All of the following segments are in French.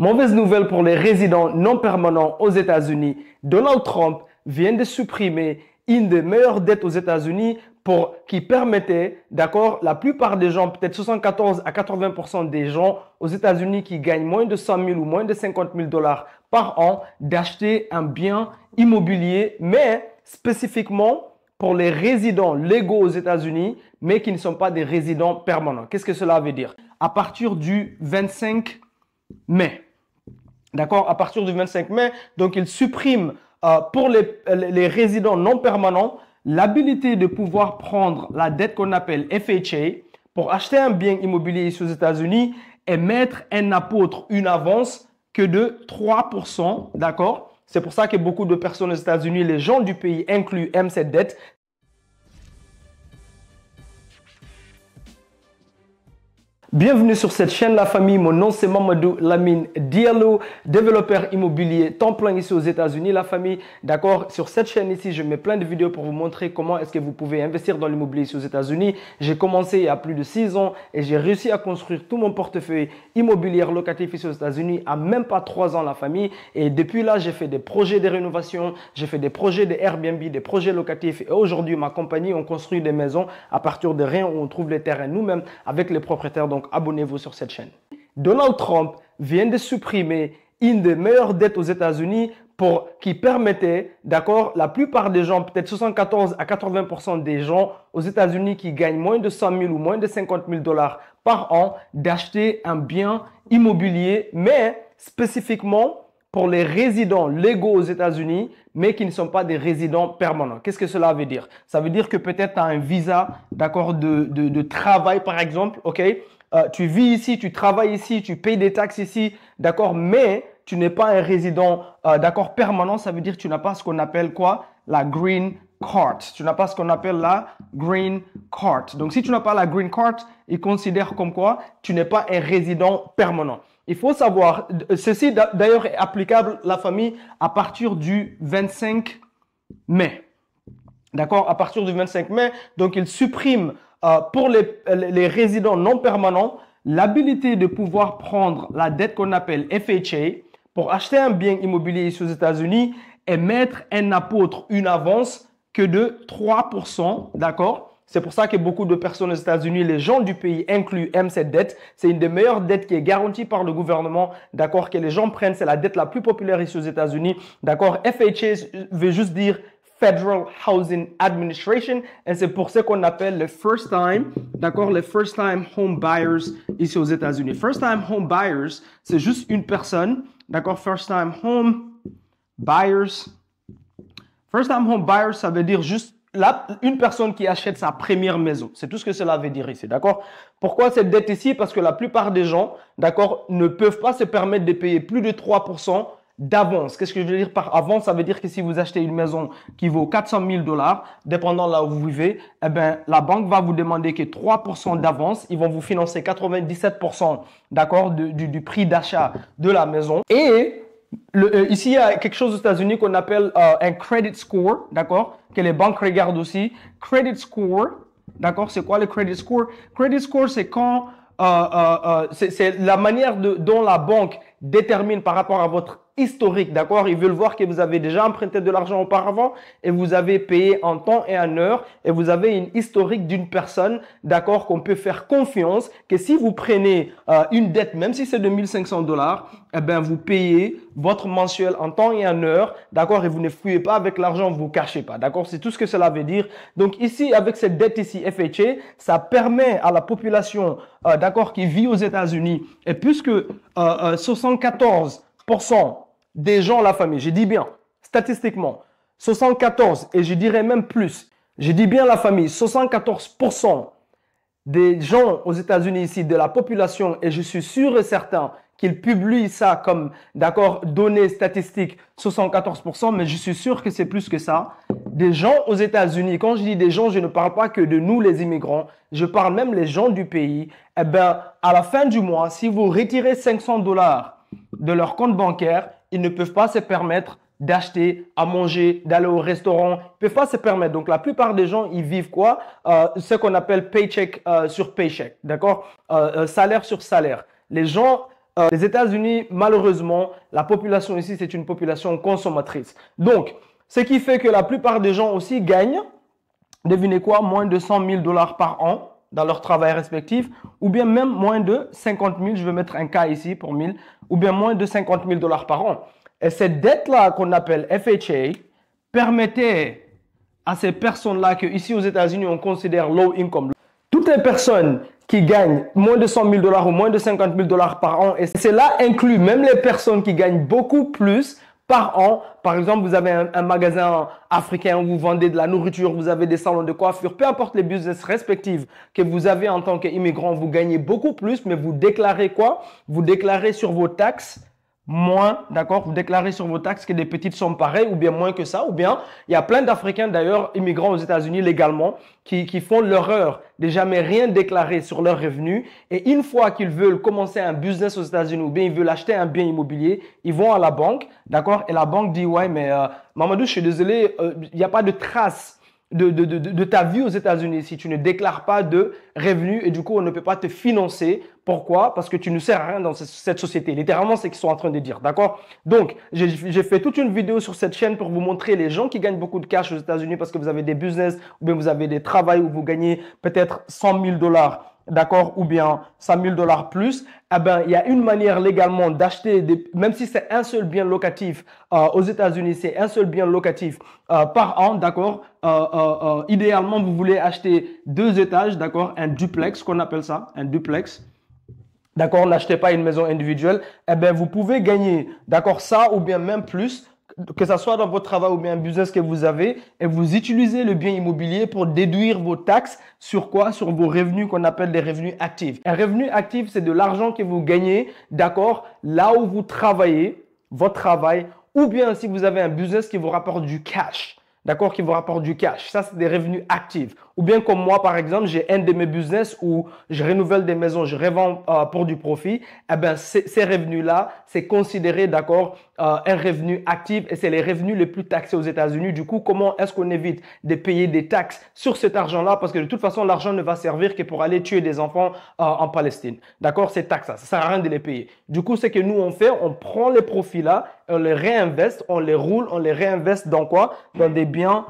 Mauvaise nouvelle pour les résidents non permanents aux États-Unis. Donald Trump vient de supprimer une des meilleures dettes aux États-Unis qui permettait, d'accord, la plupart des gens, peut-être 74 à 80% des gens aux États-Unis qui gagnent moins de 100 000 ou moins de 50 000 dollars par an, d'acheter un bien immobilier, mais spécifiquement pour les résidents légaux aux États-Unis, mais qui ne sont pas des résidents permanents. Qu'est-ce que cela veut dire? À partir du 25 mai. D'accord? À partir du 25 mai, donc il supprime pour les résidents non permanents l'habilité de pouvoir prendre la dette qu'on appelle FHA pour acheter un bien immobilier ici aux États-Unis et mettre un apôtre, une avance que de 3%. D'accord? C'est pour ça que beaucoup de personnes aux États-Unis, les gens du pays inclus, aiment cette dette. Bienvenue sur cette chaîne la famille, mon nom c'est Mamadou Lamine Diallo, développeur immobilier temps plein ici aux États-Unis la famille. D'accord, sur cette chaîne ici je mets plein de vidéos pour vous montrer comment est-ce que vous pouvez investir dans l'immobilier ici aux États-Unis. J'ai commencé il y a plus de 6 ans et j'ai réussi à construire tout mon portefeuille immobilier locatif ici aux États-Unis à même pas 3 ans la famille. Et depuis là j'ai fait des projets de rénovation, j'ai fait des projets de Airbnb, des projets locatifs et aujourd'hui ma compagnie on construit des maisons à partir de rien où on trouve les terrains nous-mêmes avec les propriétaires. Donc abonnez-vous sur cette chaîne. Donald Trump vient de supprimer une des meilleures dettes aux États-Unis qui permettait, d'accord, la plupart des gens, peut-être 74 à 80% des gens aux États-Unis qui gagnent moins de 100 000 ou moins de 50 000 dollars par an, d'acheter un bien immobilier, mais spécifiquement pour les résidents légaux aux États-Unis, mais qui ne sont pas des résidents permanents. Qu'est-ce que cela veut dire? Ça veut dire que peut-être tu as un visa, d'accord, de travail par exemple, ok? Tu vis ici, tu travailles ici, tu payes des taxes ici, d'accord, mais tu n'es pas un résident, d'accord, permanent. Ça veut dire que tu n'as pas ce qu'on appelle quoi? La green card. Tu n'as pas ce qu'on appelle la green card. Donc, si tu n'as pas la green card, ils considèrent comme quoi? Tu n'es pas un résident permanent. Il faut savoir, ceci d'ailleurs est applicable, la famille, à partir du 25 mai. D'accord? À partir du 25 mai, donc il supprime pour les résidents non permanents l'habilité de pouvoir prendre la dette qu'on appelle FHA pour acheter un bien immobilier ici aux États-Unis et mettre un apôtre, une avance que de 3%. D'accord? C'est pour ça que beaucoup de personnes aux États-Unis, les gens du pays inclus, aiment cette dette. C'est une des meilleures dettes qui est garantie par le gouvernement, d'accord, que les gens prennent. C'est la dette la plus populaire ici aux États-Unis, d'accord. FHA veut juste dire Federal Housing Administration et c'est pour ça qu'on appelle le first time, d'accord, les first time home buyers ici aux États-Unis. First time home buyers, c'est juste une personne, d'accord, first time home buyers. First time home buyers, ça veut dire juste une personne qui achète sa première maison. C'est tout ce que cela veut dire ici, d'accord? Pourquoi cette dette ici? Parce que la plupart des gens, d'accord, ne peuvent pas se permettre de payer plus de 3% d'avance. Qu'est-ce que je veux dire par avance? Ça veut dire que si vous achetez une maison qui vaut 400 000 dollars, dépendant là où vous vivez, eh ben, la banque va vous demander que 3% d'avance. Ils vont vous financer 97%, d'accord, du prix d'achat de la maison. Et ici, il y a quelque chose aux États-Unis qu'on appelle un credit score, d'accord, que les banques regardent aussi. Credit score, d'accord, c'est quoi le credit score? Credit score, c'est quand c'est la manière dont la banque détermine par rapport à votre historique, d'accord? Ils veulent voir que vous avez déjà emprunté de l'argent auparavant et vous avez payé en temps et en heure et vous avez une historique d'une personne, d'accord, qu'on peut faire confiance que si vous prenez une dette, même si c'est de 1500 dollars, eh ben, vous payez votre mensuel en temps et en heure, d'accord, et vous ne fouillez pas avec l'argent, vous ne cachez pas, d'accord? C'est tout ce que cela veut dire. Donc ici, avec cette dette ici, FHA, ça permet à la population, d'accord, qui vit aux États-Unis, et puisque 74% des gens, la famille, je dis bien, statistiquement, 74, et je dirais même plus, je dis bien la famille, 74% des gens aux États-Unis ici, de la population, et je suis sûr et certain qu'ils publient ça comme, d'accord, données statistiques, 74%, mais je suis sûr que c'est plus que ça. Des gens aux États-Unis, quand je dis des gens, je ne parle pas que de nous les immigrants, je parle même les gens du pays. Eh bien, à la fin du mois, si vous retirez 500 dollars de leur compte bancaire, ils ne peuvent pas se permettre d'acheter, à manger, d'aller au restaurant. Ils ne peuvent pas se permettre. Donc, la plupart des gens, ils vivent quoi? Ce qu'on appelle paycheck sur paycheck, d'accord? Salaire sur salaire. Les gens les États-Unis, malheureusement, la population ici, c'est une population consommatrice. Donc, ce qui fait que la plupart des gens aussi gagnent, devinez quoi, moins de 100 000 $ par an dans leur travail respectif, ou bien même moins de 50 000, je vais mettre un cas ici pour 1000, ou bien moins de 50 000 $ par an. Et cette dette-là qu'on appelle FHA permettait à ces personnes-là que ici aux États-Unis, on considère low income. Toutes les personnes qui gagnent moins de 100 000 $ ou moins de 50 000 $ par an, et cela inclut même les personnes qui gagnent beaucoup plus par an. Par exemple, vous avez un magasin africain où vous vendez de la nourriture, vous avez des salons de coiffure, peu importe les business respectifs que vous avez en tant qu'immigrant, vous gagnez beaucoup plus, mais vous déclarez quoi? Vous déclarez sur vos taxes moins, d'accord? Vous déclarez sur vos taxes que des petites sommes pareilles ou bien moins que ça. Ou bien, il y a plein d'Africains d'ailleurs, immigrants aux États-Unis légalement, qui font l'erreur de jamais rien déclarer sur leurs revenus. Et une fois qu'ils veulent commencer un business aux États-Unis ou bien ils veulent acheter un bien immobilier, ils vont à la banque, d'accord? Et la banque dit, ouais, mais Mamadou, je suis désolé, il n'y a pas de trace de ta vie aux États-Unis si tu ne déclares pas de revenus et du coup, on ne peut pas te financer. Pourquoi? Parce que tu ne sers à rien dans cette société. Littéralement, c'est ce qu'ils sont en train de dire. D'accord? Donc, j'ai fait toute une vidéo sur cette chaîne pour vous montrer les gens qui gagnent beaucoup de cash aux États-Unis parce que vous avez des business ou bien vous avez des travails où vous gagnez peut-être 100 000 $. D'accord, ou bien 100 000 $ plus, eh ben, il y a une manière légalement d'acheter, même si c'est un seul bien locatif aux États-Unis, c'est un seul bien locatif par an, d'accord. Idéalement, vous voulez acheter 2 étages, d'accord, un duplex, qu'on appelle ça, un duplex. D'accord, n'achetez pas une maison individuelle. Eh bien, vous pouvez gagner, d'accord, ça ou bien même plus, que ce soit dans votre travail ou bien un business que vous avez, et vous utilisez le bien immobilier pour déduire vos taxes sur quoi? Sur vos revenus qu'on appelle des revenus actifs. Un revenu actif, c'est de l'argent que vous gagnez, d'accord, là où vous travaillez, votre travail, ou bien si vous avez un business qui vous rapporte du cash. D'accord, qui vous rapporte du cash. Ça, c'est des revenus actifs. Ou bien comme moi, par exemple, j'ai un de mes business où je renouvelle des maisons, je revends pour du profit. Eh bien, ces revenus-là, c'est considéré, d'accord, un revenu actif et c'est les revenus les plus taxés aux États-Unis. Du coup, comment est-ce qu'on évite de payer des taxes sur cet argent-là? Parce que de toute façon, l'argent ne va servir que pour aller tuer des enfants en Palestine. D'accord, ces taxes-là, ça sert à rien de les payer. Du coup, ce que nous, on fait, on prend les profits-là, on les réinveste, on les roule, on les réinveste dans quoi? Dans des biens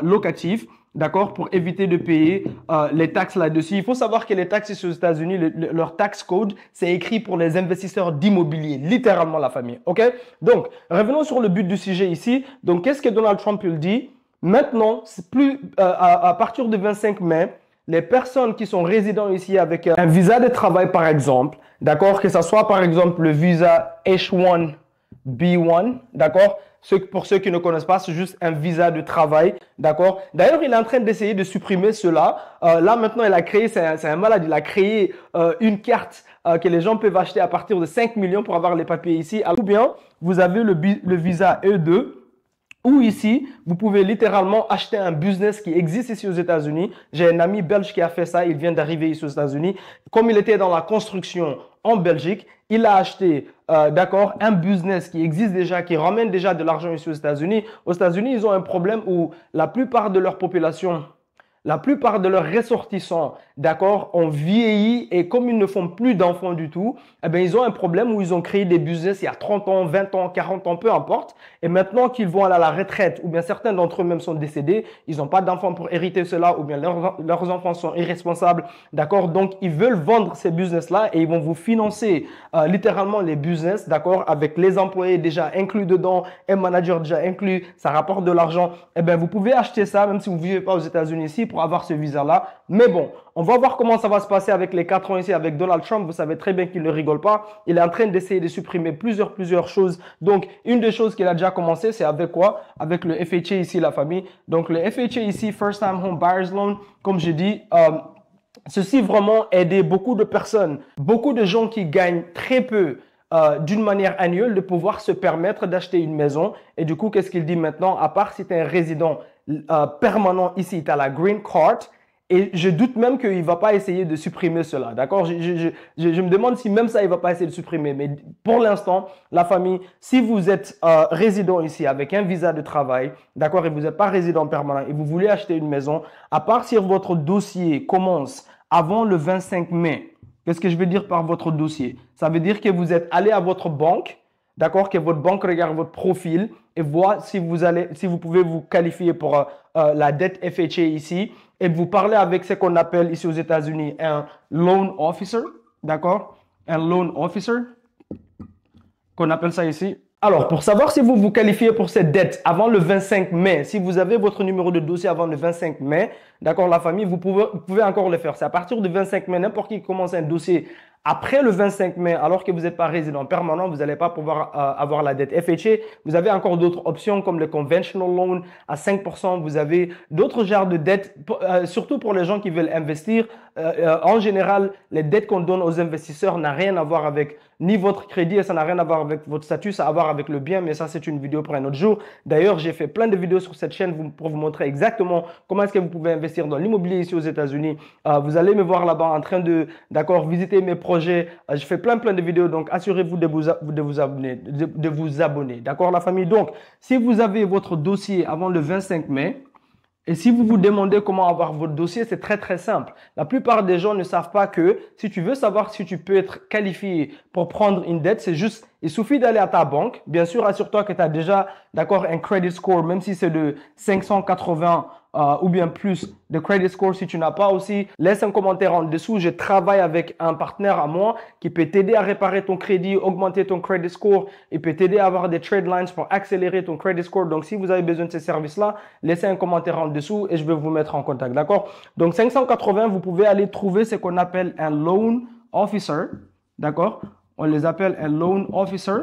locatifs, d'accord, pour éviter de payer les taxes là-dessus. Il faut savoir que les taxes ici aux États-Unis, leur tax code, c'est écrit pour les investisseurs d'immobilier, littéralement la famille, ok? Donc, revenons sur le but du sujet ici. Donc, qu'est-ce que Donald Trump il dit? Maintenant, c'est plus à partir du 25 mai, les personnes qui sont résidents ici avec un visa de travail, par exemple, d'accord, que ce soit par exemple le visa H1B1, d'accord? Pour ceux qui ne connaissent pas, c'est juste un visa de travail, d'accord? D'ailleurs, il est en train d'essayer de supprimer cela. Là, maintenant, il a créé, c'est un malade, il a créé une carte que les gens peuvent acheter à partir de 5 millions pour avoir les papiers ici. Ou bien, vous avez le visa E2, où ici, vous pouvez littéralement acheter un business qui existe ici aux États-Unis. J'ai un ami belge qui a fait ça, il vient d'arriver ici aux États-Unis. Comme il était dans la construction en Belgique, il a acheté, d'accord, un business qui existe déjà, qui ramène déjà de l'argent ici aux États-Unis. Aux États-Unis, ils ont un problème où la plupart de leur population, la plupart de leurs ressortissants, d'accord, ont vieilli et comme ils ne font plus d'enfants du tout, eh bien, ils ont un problème où ils ont créé des business il y a 30 ans, 20 ans, 40 ans, peu importe. Et maintenant qu'ils vont aller à la retraite, ou bien certains d'entre eux même sont décédés, ils n'ont pas d'enfants pour hériter cela, ou bien leurs enfants sont irresponsables, d'accord. Donc, ils veulent vendre ces business-là et ils vont vous financer littéralement les business, d'accord, avec les employés déjà inclus dedans, un manager déjà inclus, ça rapporte de l'argent. Eh bien, vous pouvez acheter ça même si vous ne vivez pas aux États-Unis ici pour avoir ce visa-là. Mais bon, on va voir comment ça va se passer avec les 4 ans ici avec Donald Trump. Vous savez très bien qu'il ne rigole pas. Il est en train d'essayer de supprimer plusieurs choses. Donc, une des choses qu'il a déjà commencé, c'est avec quoi? Avec le FHA ici, la famille. Donc, le FHA ici, First Time Home Buyers Loan, comme j'ai dit, ceci vraiment aidé beaucoup de personnes, beaucoup de gens qui gagnent très peu d'une manière annuelle de pouvoir se permettre d'acheter une maison. Et du coup, qu'est-ce qu'il dit maintenant? À part si tu es un résident permanent ici, tu as la green card. Et je doute même qu'il ne va pas essayer de supprimer cela. D'accord? Je me demande si même ça, il ne va pas essayer de supprimer. Mais pour l'instant, la famille, si vous êtes résident ici avec un visa de travail, d'accord, et vous n'êtes pas résident permanent et vous voulez acheter une maison, à part si votre dossier commence avant le 25 mai, Qu'est-ce que je veux dire par votre dossier? Ça veut dire que vous êtes allé à votre banque, d'accord, que votre banque regarde votre profil et voit si vous pouvez vous qualifier pour la dette FHA ici, et vous parlez avec ce qu'on appelle ici aux États-Unis un loan officer, d'accord? Un loan officer, qu'on appelle ça ici. Alors, pour savoir si vous vous qualifiez pour cette dette avant le 25 mai, si vous avez votre numéro de dossier avant le 25 mai, d'accord, la famille, vous pouvez encore le faire. C'est à partir du 25 mai, n'importe qui commence un dossier après le 25 mai, alors que vous n'êtes pas résident permanent, vous n'allez pas pouvoir avoir la dette FHA. Vous avez encore d'autres options comme le conventional loan à 5%. Vous avez d'autres genres de dettes, surtout pour les gens qui veulent investir. En général, les dettes qu'on donne aux investisseurs n'ont rien à voir avec ni votre crédit et ça n'a rien à voir avec votre statut, ça a à voir avec le bien, mais ça c'est une vidéo pour un autre jour. D'ailleurs, j'ai fait plein de vidéos sur cette chaîne pour vous montrer exactement comment est-ce que vous pouvez investir dans l'immobilier ici aux États-Unis. Vous allez me voir là-bas en train de, d'accord, visiter mes projets. Je fais plein de vidéos, donc assurez-vous de vous abonner. D'accord, la famille? Donc, si vous avez votre dossier avant le 25 mai, et si vous vous demandez comment avoir votre dossier, c'est très simple. La plupart des gens ne savent pas que si tu veux savoir si tu peux être qualifié pour prendre une dette, c'est juste, il suffit d'aller à ta banque. Bien sûr, assure-toi que tu as déjà, d'accord, un credit score, même si c'est de 580 ou bien plus de credit score. Si tu n'as pas aussi, laisse un commentaire en dessous. Je travaille avec un partenaire à moi qui peut t'aider à réparer ton crédit, augmenter ton credit score. Il peut t'aider à avoir des trade lines pour accélérer ton credit score. Donc, si vous avez besoin de ces services-là, laissez un commentaire en dessous et je vais vous mettre en contact. D'accord? Donc, 580, vous pouvez aller trouver ce qu'on appelle un loan officer. D'accord? On les appelle un loan officer.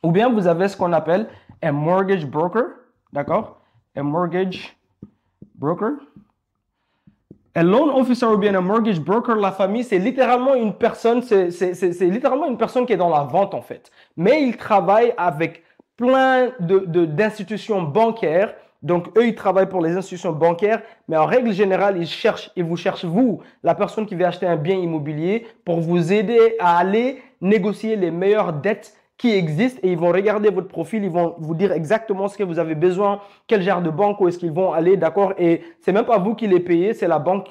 Ou bien vous avez ce qu'on appelle un mortgage broker. D'accord? Un mortgage broker. Un loan officer ou bien un mortgage broker, la famille, c'est littéralement une personne, c'est littéralement une personne qui est dans la vente en fait. Mais il travaille avec plein d'institutions bancaires. Donc, eux, ils travaillent pour les institutions bancaires, mais en règle générale, ils vous cherchent, vous, la personne qui veut acheter un bien immobilier, pour vous aider à aller négocier les meilleures dettes qui existent et ils vont regarder votre profil, ils vont vous dire exactement ce que vous avez besoin, quel genre de banque, où est-ce qu'ils vont aller, d'accord? Et c'est même pas vous qui les payez, c'est la banque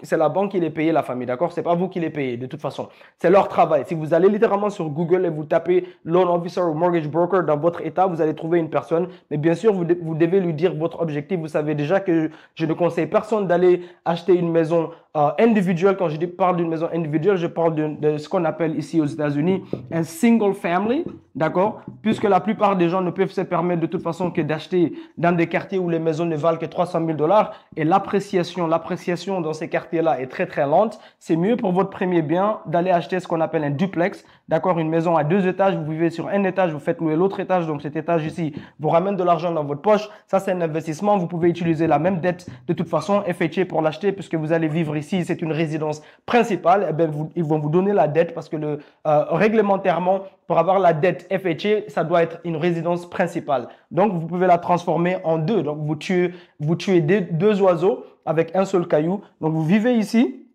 qui les paye, la famille, d'accord? C'est pas vous qui les payez, de toute façon. C'est leur travail. Si vous allez littéralement sur Google et vous tapez loan officer ou mortgage broker dans votre état, vous allez trouver une personne. Mais bien sûr, vous devez lui dire votre objectif. Vous savez déjà que je ne conseille personne d'aller acheter une maison individuelle. Quand je parle d'une maison individuelle, je parle de ce qu'on appelle ici aux États-Unis un single family, d'accord? Puisque la plupart des gens ne peuvent se permettre de toute façon que d'acheter dans des quartiers où les maisons ne valent que 300 000 $ et l'appréciation dans ces quartiers-là est très lente. C'est mieux pour votre premier bien d'aller acheter ce qu'on appelle un duplex, d'accord? Une maison à 2 étages, vous vivez sur un étage, vous faites louer l'autre étage, donc cet étage ici vous ramène de l'argent dans votre poche. Ça, c'est un investissement. Vous pouvez utiliser la même dette de toute façon, FHA pour l'acheter puisque vous allez vivre ici, c'est une résidence principale. Eh bien, ils vont vous donner la dette parce que réglementairement, pour avoir la dette FHA, ça doit être une résidence principale. Donc, vous pouvez la transformer en deux. Donc, vous tuez deux oiseaux avec un seul caillou. Donc, vous vivez ici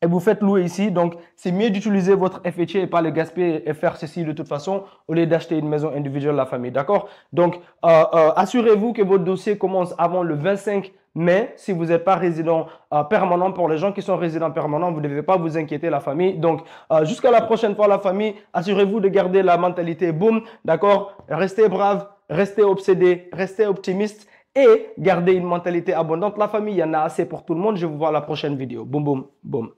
et vous faites louer ici. Donc, c'est mieux d'utiliser votre FHA et pas le gaspiller et faire ceci de toute façon au lieu d'acheter une maison individuelle, la famille. D'accord? Donc, assurez-vous que votre dossier commence avant le 25 mai. Si vous n'êtes pas résident permanent, pour les gens qui sont résidents permanents, vous ne devez pas vous inquiéter, la famille. Donc, jusqu'à la prochaine fois, la famille, assurez-vous de garder la mentalité boom. D'accord? Restez brave, restez obsédé, restez optimiste et gardez une mentalité abondante. La famille, il y en a assez pour tout le monde. Je vous vois à la prochaine vidéo. Boum, boum, boum.